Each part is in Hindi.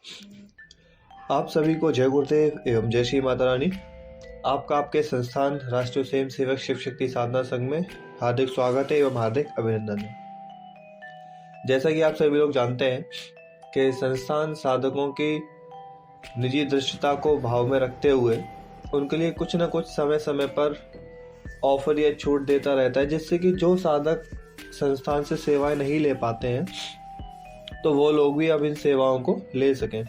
आप सभी को जय गुरुदेव एवं जय श्री माता रानी। आपका आपके संस्थान राष्ट्रीय स्वयं सेवक शिव शक्ति साधना संघ में हार्दिक स्वागत है एवं हार्दिक अभिनंदन है। जैसा कि आप सभी लोग जानते हैं कि संस्थान साधकों की निजी दृश्यता को भाव में रखते हुए उनके लिए कुछ न कुछ समय समय पर ऑफर या छूट देता रहता है, जिससे कि जो साधक संस्थान से सेवाएं नहीं ले पाते हैं तो वो लोग भी अब इन सेवाओं को ले सकें।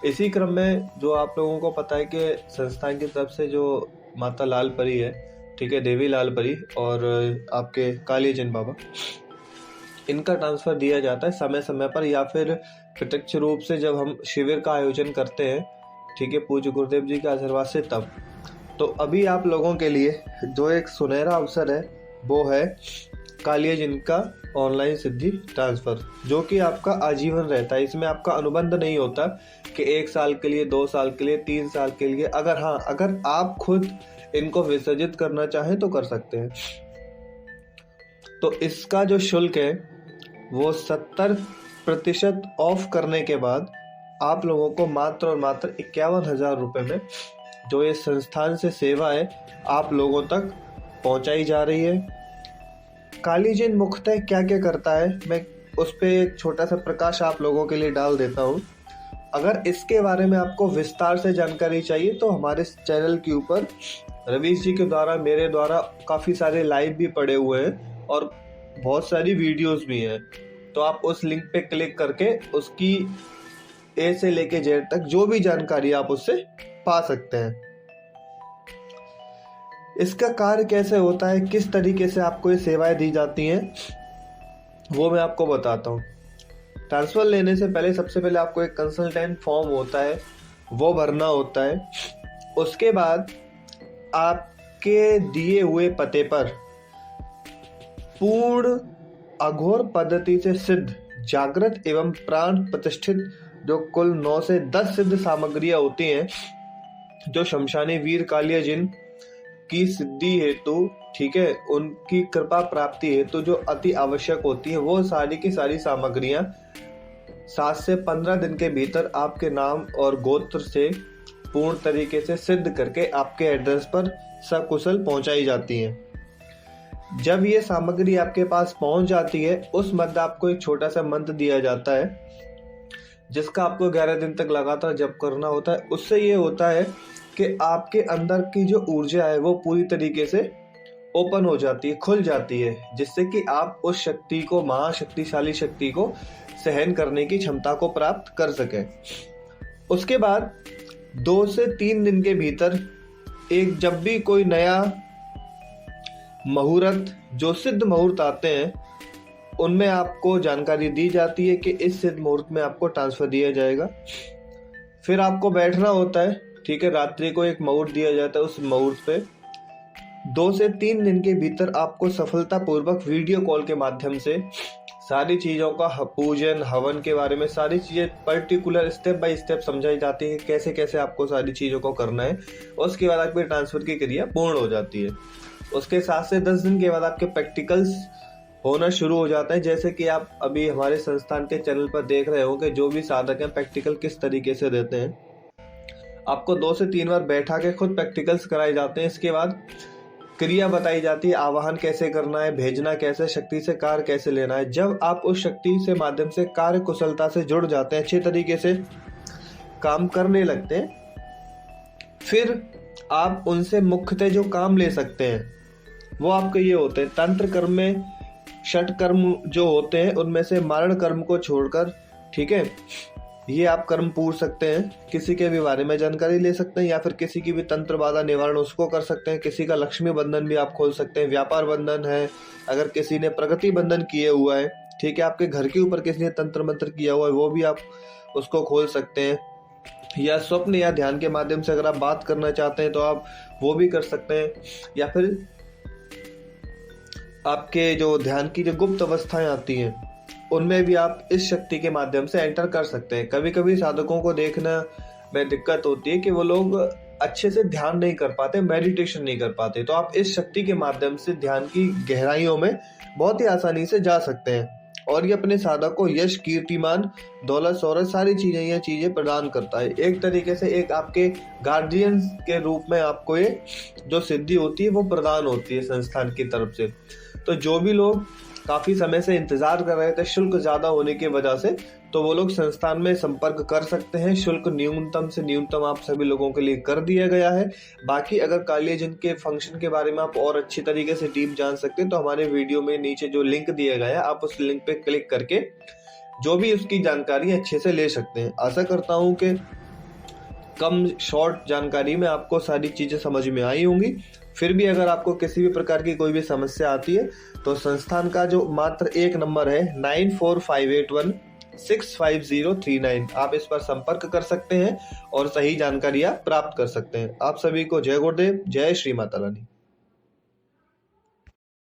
इसी क्रम में जो आप लोगों को पता है कि संस्थान की तरफ से जो माता लाल परी है, ठीक है, देवी लाल परी और आपके काली जिन बाबा, इनका ट्रांसफ़र दिया जाता है समय समय पर, या फिर प्रत्यक्ष रूप से जब हम शिविर का आयोजन करते हैं, ठीक है, पूज्य गुरुदेव जी के आशीर्वाद से तब। तो अभी आप लोगों के लिए जो एक सुनहरा अवसर है वो है कालिया जिनका ऑनलाइन सिद्धि ट्रांसफ़र, जो कि आपका आजीवन रहता है। इसमें आपका अनुबंध नहीं होता कि 1 साल के लिए, 2 साल के लिए, 3 साल के लिए। अगर आप खुद इनको विसर्जित करना चाहें तो कर सकते हैं। तो इसका जो शुल्क है वो 70% ऑफ करने के बाद आप लोगों को मात्र और मात्र 51,000 रुपये में जो ये संस्थान से सेवा है आप लोगों तक पहुंचाई जा रही है। काली जिन मुख्यतः क्या क्या करता है, मैं उस पर एक छोटा सा प्रकाश आप लोगों के लिए डाल देता हूँ। अगर इसके बारे में आपको विस्तार से जानकारी चाहिए तो हमारे चैनल के ऊपर रवीश जी के द्वारा, मेरे द्वारा काफ़ी सारे लाइव भी पड़े हुए हैं और बहुत सारी वीडियोस भी हैं। तो आप उस लिंक पे क्लिक करके उसकी ए से लेके जेड तक जो भी जानकारी आप उससे पा सकते हैं। इसका कार्य कैसे होता है, किस तरीके से आपको ये सेवाएं दी जाती हैं, वो मैं आपको बताता हूँ। ट्रांसफ़र लेने से पहले सबसे पहले आपको एक कंसल्टेंट फॉर्म होता है, वो भरना होता है। उसके बाद आपके दिए हुए पते पर पूर्ण अघोर पद्धति से सिद्ध, जागृत एवं प्राण प्रतिष्ठित जो कुल 9 से 10 सिद्ध सामग्रियां होती हैं, जो शमशानी वीर कालिया जिन की सिद्धि हेतु, ठीक है, उनकी कृपा प्राप्ति हेतु जो अति आवश्यक होती है, वो सारी की सारी सामग्रियां 7 से 15 दिन के भीतर आपके नाम और गोत्र से पूर्ण तरीके से सिद्ध करके आपके एड्रेस पर सकुशल पहुंचाई जाती हैं। जब ये सामग्री आपके पास पहुंच जाती है, उस मध्य आपको एक छोटा सा मंत्र दिया जाता है जिसका आपको 11 दिन तक लगातार जप करना होता है। उससे ये होता है कि आपके अंदर की जो ऊर्जा है वो पूरी तरीके से ओपन हो जाती है, खुल जाती है, जिससे कि आप उस शक्ति को, महाशक्तिशाली शक्ति को सहन करने की क्षमता को प्राप्त कर सकें। उसके बाद 2 से 3 दिन के भीतर जब भी कोई नया मुहूर्त, जो सिद्ध मुहूर्त आते हैं, उनमें आपको जानकारी दी जाती है कि इस सिद्ध मुहूर्त में आपको ट्रांसफ़र दिया जाएगा। फिर आपको बैठना होता है, ठीक है, रात्रि को एक मुहूर्त दिया जाता है। उस मुहूर्त पे 2 से 3 दिन के भीतर आपको सफलतापूर्वक वीडियो कॉल के माध्यम से सारी चीज़ों का पूजन, हवन के बारे में सारी चीज़ें पर्टिकुलर स्टेप बाय स्टेप समझाई जाती है, कैसे कैसे आपको सारी चीज़ों को करना है। उसके बाद आपकी ट्रांसफ़र की क्रिया पूर्ण हो जाती है। उसके 7 से 10 दिन के बाद आपके प्रैक्टिकल्स होना शुरू हो जाता है। जैसे कि आप अभी हमारे संस्थान के चैनल पर देख रहे हो कि जो भी साधक हैं प्रैक्टिकल किस तरीके से देते हैं। आपको 2 से 3 बार बैठा के खुद प्रैक्टिकल्स कराए जाते हैं। इसके बाद क्रिया बताई जाती है, आवाहन कैसे करना है, भेजना कैसे, शक्ति से कार्य कैसे लेना है। जब आप उस शक्ति से माध्यम से कार्य कुशलता से जुड़ जाते हैं, अच्छे तरीके से काम करने लगते हैं, फिर आप उनसे मुख्यतः जो काम ले सकते हैं वो आपके ये होते हैं। तंत्र कर्म में 6 कर्म जो होते हैं उनमें से मारण कर्म को छोड़कर, ठीक है, ये आप कर्म पूछ सकते हैं, किसी के भी बारे में जानकारी ले सकते हैं, या फिर किसी की भी तंत्र बाधा निवारण उसको कर सकते हैं। किसी का लक्ष्मी बंधन भी आप खोल सकते हैं, व्यापार बंधन है, अगर किसी ने प्रगति बंधन किए हुआ है, ठीक है, आपके घर के ऊपर किसी ने तंत्र मंत्र किया हुआ है, वो भी आप उसको खोल सकते हैं। या स्वप्न या ध्यान के माध्यम से अगर आप बात करना चाहते हैं तो आप वो भी कर सकते हैं। या फिर आपके जो ध्यान की जो गुप्त अवस्थाएं आती हैं उनमें भी आप इस शक्ति के माध्यम से एंटर कर सकते हैं। कभी कभी साधकों को देखना में दिक्कत होती है कि वो लोग अच्छे से ध्यान नहीं कर पाते, मेडिटेशन नहीं कर पाते, तो आप इस शक्ति के माध्यम से ध्यान की गहराइयों में बहुत ही आसानी से जा सकते हैं। और ये अपने साधक को यश, कीर्तिमान, दौलत, शौहरत सारी चीजें प्रदान करता है। एक तरीके से एक आपके गार्डियन के रूप में आपको ये जो सिद्धि होती है वो प्रदान होती है संस्थान की तरफ से। तो जो भी लोग काफी समय से इंतजार कर रहे थे शुल्क ज्यादा होने की वजह से, तो वो लोग संस्थान में संपर्क कर सकते हैं। शुल्क न्यूनतम से न्यूनतम आप सभी लोगों के लिए कर दिया गया है। बाकी अगर कालियाजन के फंक्शन के बारे में आप और अच्छी तरीके से डीप जान सकते हैं तो हमारे वीडियो में नीचे जो लिंक दिया गया है आप उस लिंक पे क्लिक करके जो भी उसकी जानकारी अच्छे से ले सकते हैं। आशा करता हूँ कि कम शॉर्ट जानकारी में आपको सारी चीजें समझ में आई होंगी। फिर भी अगर आपको किसी भी प्रकार की कोई भी समस्या आती है तो संस्थान का जो मात्र एक नंबर है 9458165039, आप इस पर संपर्क कर सकते हैं और सही जानकारियां प्राप्त कर सकते हैं। आप सभी को जय गुरुदेव, जय श्री माता रानी।